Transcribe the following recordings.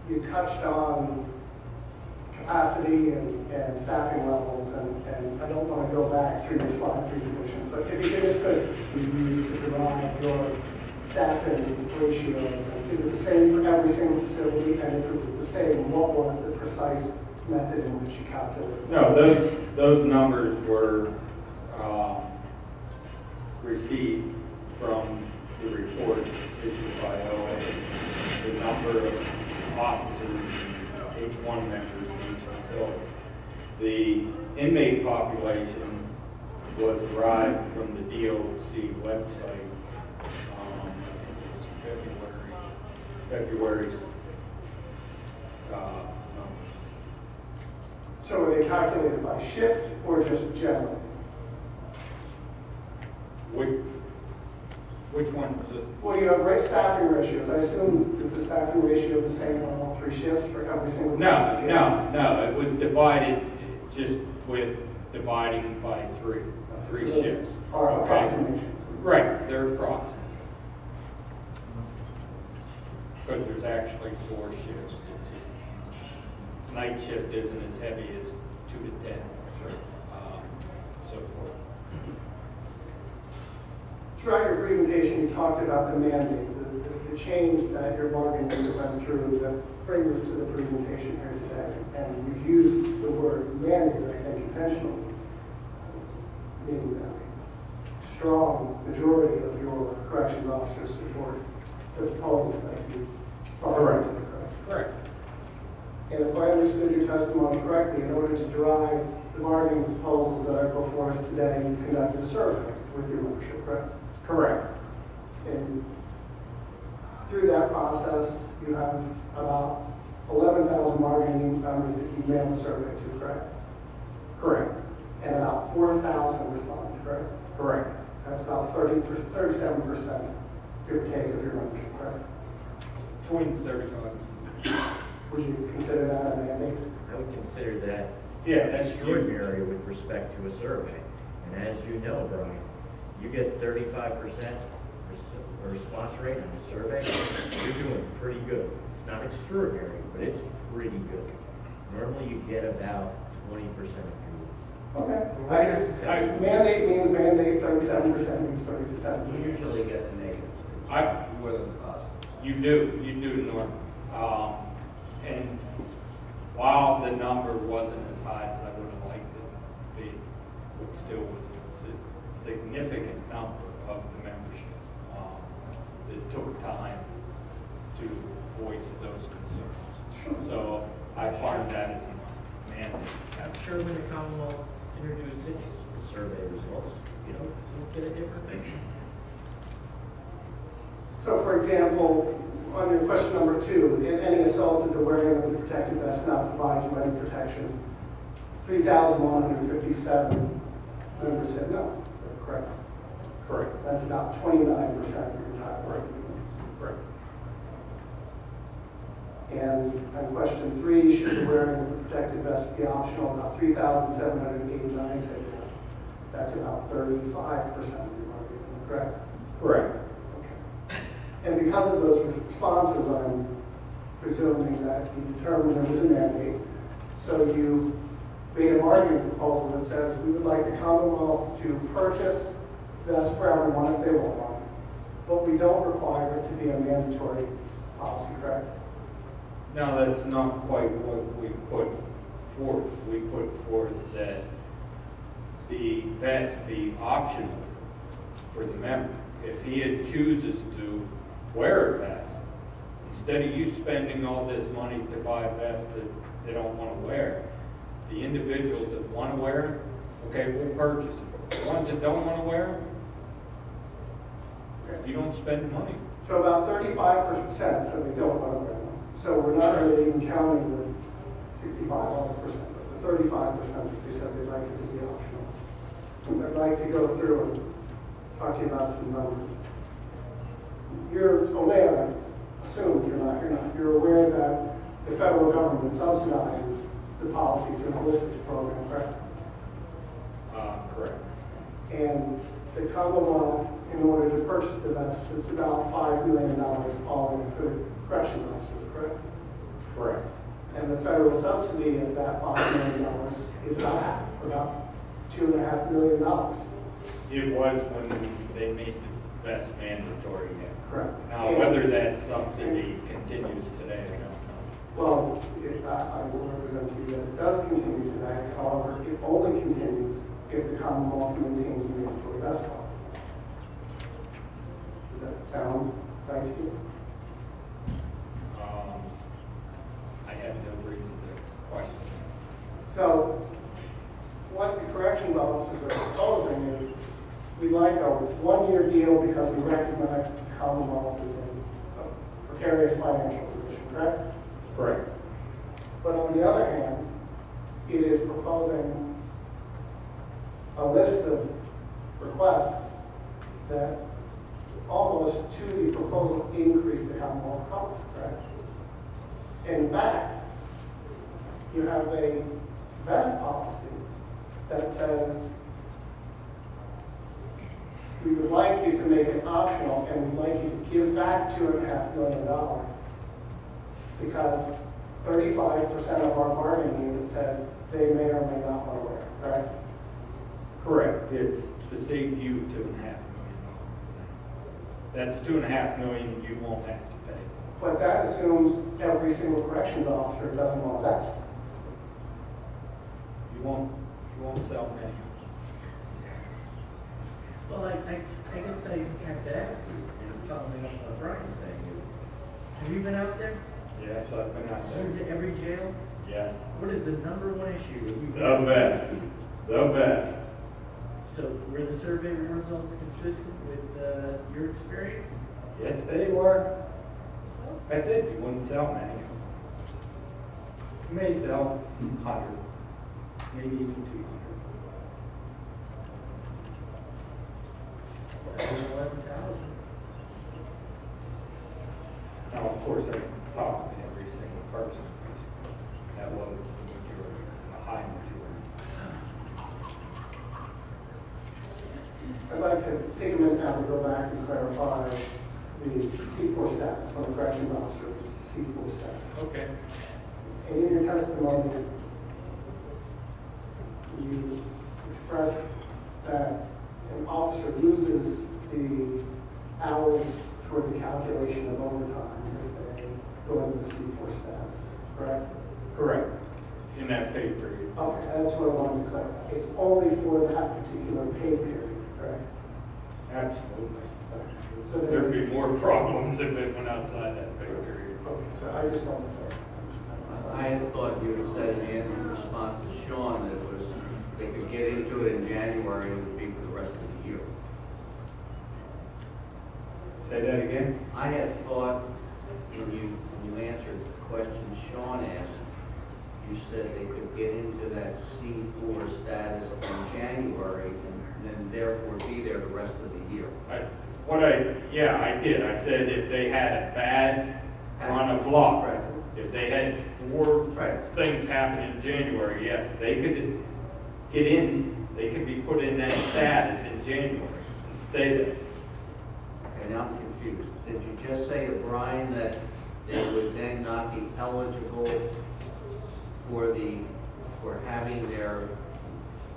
you touched on capacity and staffing levels, and I don't want to go back through your slide presentations, but if you just could be used to derive your staffing ratios, is it the same for every single facility? And if it was the same, what was the precise method in which you calculated? No, those numbers were received from the report issued by OA. The number of officers and H-1 members in each facility. The inmate population was derived from the DOC website. I think it was February's numbers. So are they calculated by shift or just generally? Which one was it? Well, you have great staffing ratios. I assume is the staffing ratio the same on all three shifts for every single person? No. It was divided just with dividing by three So shifts. Are approximations. Right, they're approximate. Because there's actually 4 shifts. Night shift isn't as heavy as 2 to 10, so forth. Throughout your presentation, you talked about the mandate, the change that your bargaining unit went through that brings us to the presentation here today. And you used the word mandate, I think, intentionally, meaning that a strong majority of your corrections officers support the proposals that you brought to the Correct. And if I understood your testimony correctly, in order to derive the bargaining proposals that are before us today, you conducted a survey with your membership, correct? Correct. And through that process, you have about 11,000 bargaining members that you mailed the survey to, correct? Correct. And about 4,000 responded, correct? Correct. That's about 37%, give or take, of your membership, correct? 35%. Would you consider that a mandate? I would consider that That's extraordinary with respect to a survey. And as you know, Brian, you get 35% response rate on a survey, you're doing pretty good. It's not extraordinary, but it's pretty good. Normally you get about 20% of your. Okay. Mandate means mandate, 37% means 30%. You usually get the negatives. More than the positive. You do, Norm. And while the number wasn't as high as I would have liked it to be, it still was a significant number of the membership that took time to voice those concerns. So I find that as a mandate. I'm sure when the Commonwealth introduced its survey results, you'll get a different picture. So, for example, on your question number 2, in any assault at the wearing of the protective vest not provide you any protection, 3,157 members said no. Correct? Correct. That's about 29% of your entire bargaining unit. Correct. And on question 3, should the wearing of the protective vest be optional? About 3,789 said yes. That's about 35% of your bargaining unit. Correct? Correct. And because of those responses, I'm presuming that you determined there was a mandate. So you made a bargaining proposal that says we would like the Commonwealth to purchase vests for everyone if they want one, but we don't require it to be a mandatory policy, correct? No, that's not quite what we put forth. We put forth that the vest be optional for the member. If he chooses to wear a vest, instead of you spending all this money to buy a vest that they don't want to wear, the individuals that want to wear it, okay, we'll purchase it. The ones that don't want to wear it, you don't spend money. So about 35% said they don't want to wear them. So we're not really even counting the 65%, but the 35% that they said they'd like it to be optional. And I'd like to go through and talk to you about some numbers. You're aware, I assume if you're not, you're aware that the federal government subsidizes the policy through the ballistics program, correct? Correct. And the Commonwealth, in order to purchase the vests, it's about $5 million all in for corrections officers, correct? Correct. And the federal subsidy of that $5 million is about $2.5 million. It was when they made the vest mandatory, yeah. Correct. Now, whether that subsidy continues today, I don't know. Well, I will represent to you that it does continue today. However, it only continues if the Commonwealth maintains the mandatory vest policy. Does that sound right to you? I have no reason to question So, what the corrections officers are proposing is, we'd like a one-year deal because we recognize that the Commonwealth is in a precarious financial position, correct? that. Correct. But on the other hand, it is proposing a list of requests that almost to the proposal increase the Commonwealth costs, correct? In fact, you have a vest policy that says we would like you to make it optional and we'd like you to give back $2.5 million because 35% of our bargaining unit said they may or may not want to wear it, correct? Correct. It's to save you $2.5 million. That's $2.5 million you won't have to pay. But that assumes every single corrections officer doesn't want a vest. You won't sell many. Well, I guess I have to ask you, and following up what Brian's saying is, have you been out there? Yes, I've been out there. Every jail? Yes. What is the number one issue that you? The vest. The vest. So were the survey results consistent with your experience? Yes, they were. I said you wouldn't sell many. You may sell 100, maybe even 200. 11,000. Now, of course, I talked to every single person. That was the majority, a high majority. I'd like to take a minute now to go back and clarify the C4 status, when the corrections officer is the C4 status. Okay. And in your testimony, you expressed that an officer loses the hours toward the calculation of overtime if they go into the C4 status, correct? Correct. In that pay period. Okay, that's what I wanted to clarify. It's only for that particular pay period, correct? Absolutely. So then- There'd be more problems if it went outside that pay period. Okay, so I just wanted to I had thought you had said in response to Sean that it was, they could get into it in January, it would be for the rest of the year. Say that again? I had thought, when you answered the question Sean asked, you said they could get into that C4 status in January and then therefore be there the rest of the year. I did. I said if they had a bad run of luck, Right. if they had 4 Right. things happen in January, yes, they could get in, they could be put in that status in January and stay there. Okay, now I'm confused. Did you just say to Brian that they would then not be eligible for having their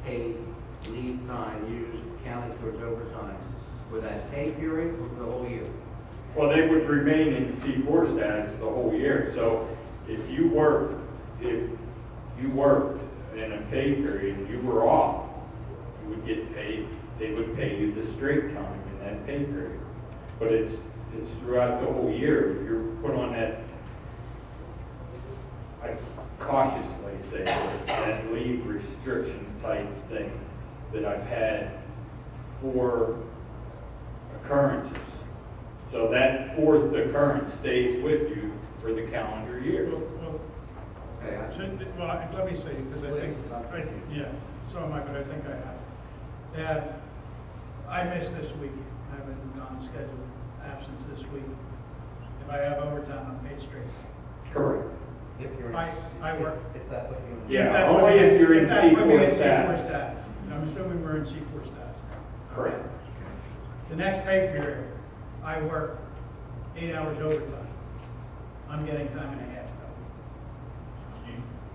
paid leave time used, counted towards overtime, for that pay period or for the whole year? Well, they would remain in C4 status the whole year. So if you worked in a pay period and you were off, you would get paid, they would pay you the straight time in that pay period. But it's throughout the whole year. You're put on that, I cautiously say, that leave restriction type thing that I've had for occurrences. So that 4th occurrence stays with you for the calendar year. Okay, Let me say, because I think, so am I, but I think I have. That I missed this week. I haven't gone scheduled absence this week. If I have overtime, I'm paid straight. Correct. If you're in, I work. if that put you in. Yeah, only if you're in that put me in C4 C4 status. status. And I'm assuming we're in C4 status now. Correct. The next pay period, I work 8 hours overtime. I'm getting time and a half.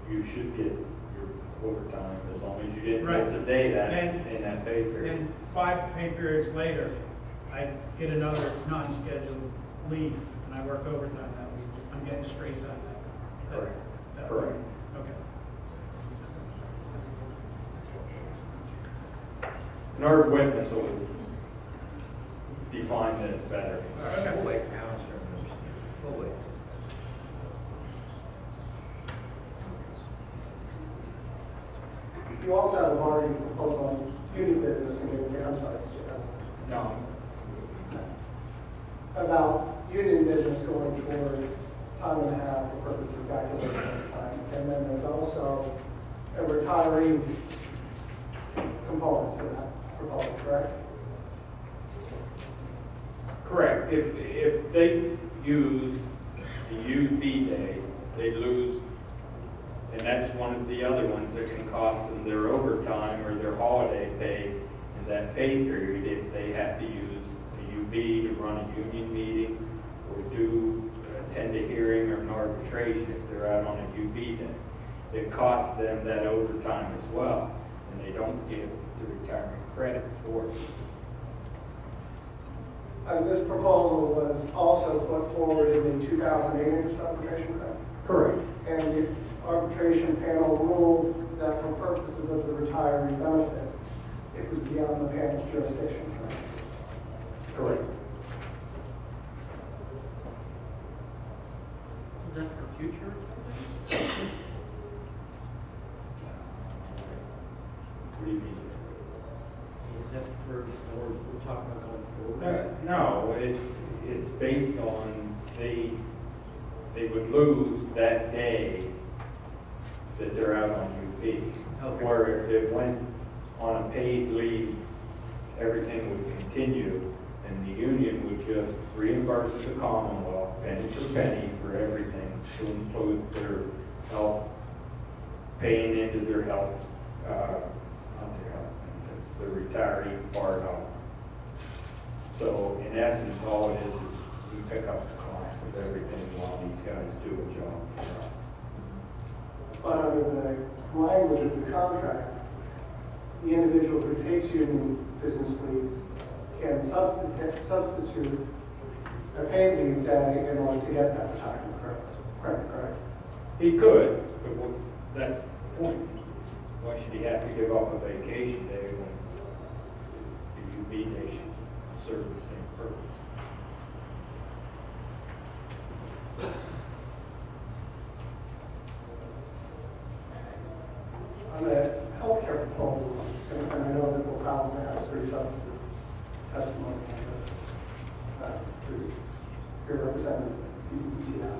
you should get your overtime as long as you didn't Right. miss a day that, And- in that pay period. And 5 pay periods later, I get another non-scheduled leave, and I work overtime that week. I'm getting straight time that. Correct. that- Correct. Okay. And our witness will define this better. We'll wait. We'll wait. You also have a already proposal on union business and I'm sorry, No, about union business going toward time and a half for purposes of calculating overtime. And then there's also a retiree component to that proposal, correct? correct. If they use the UB day, they lose, and that's one of the other ones that can cost them their overtime or their holiday pay in that pay period if they have to use the UB to run a union meeting or attend a hearing or an arbitration if they're out on a UB day. It costs them that overtime as well, and they don't get the retirement credit for it. And this proposal was also put forward in the 2008 interest arbitration, correct? Correct. And the arbitration panel ruled that for purposes of the retiree benefit, it was beyond the panel's jurisdiction, correct? Correct. Is that for future? What do you mean? Is that for, we're talking about going forward? No, it's based on they would lose that day that they're out on UP. Okay. Or if it went on a paid leave, everything would continue, and the union would just reimburse the Commonwealth penny for penny for everything to include their health, paying into their health, not their health benefits, the retiree part of it. So in essence, all it is we pick up the cost of everything while these guys do a job for us. But under the language of the contract, the individual who takes union business leave can substitute a paid leave day in order to get that retirement correct? He could, but that's the point. Why should he have to give up a vacation day when the UB day should serve the same purpose? On the healthcare proposal, and I know that we'll probably have pretty substantive testimony on this through your representative, PTF.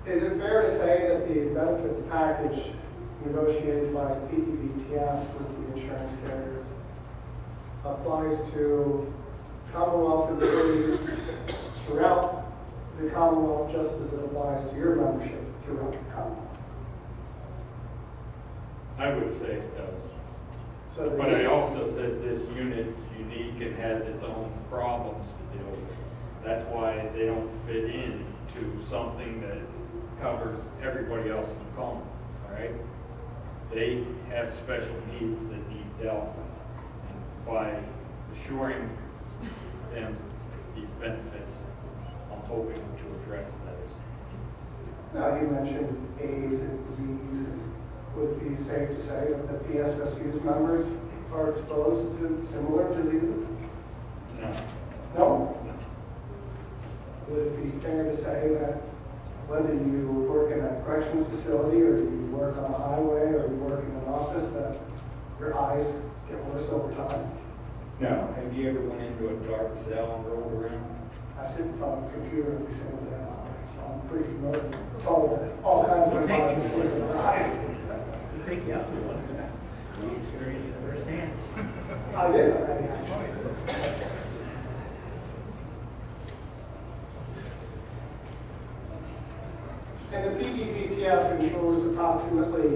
Is it fair to say that the benefits package negotiated by PEBTF with the insurance carriers applies to Commonwealth employees throughout the Commonwealth just as it applies to your membership throughout the Commonwealth? I would say it does. So that But I also said this unit is unique and has its own problems to deal with. That's why they don't fit into something that covers everybody else in the common, all right? They have special needs that need dealt with. And by assuring them these benefits, I'm hoping to address those needs. Now, you mentioned AIDS and disease, and would it be safe to say that the PSSU's members are exposed to similar diseases? No. No? Would it be fair to say that whether you work in a corrections facility or you work on a highway or you work in an office, that your eyes get worse over time? No. Have you ever went into a dark cell and rolled around? I sit in front of a computer every single day, so I'm pretty familiar with all kinds of environments with your eyes. We'll take you out to one. We experienced it firsthand. I did already, actually. And the PEBTF insures approximately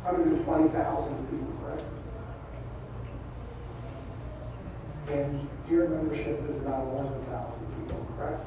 120,000 people, correct? And your membership is about 11,000 people, correct?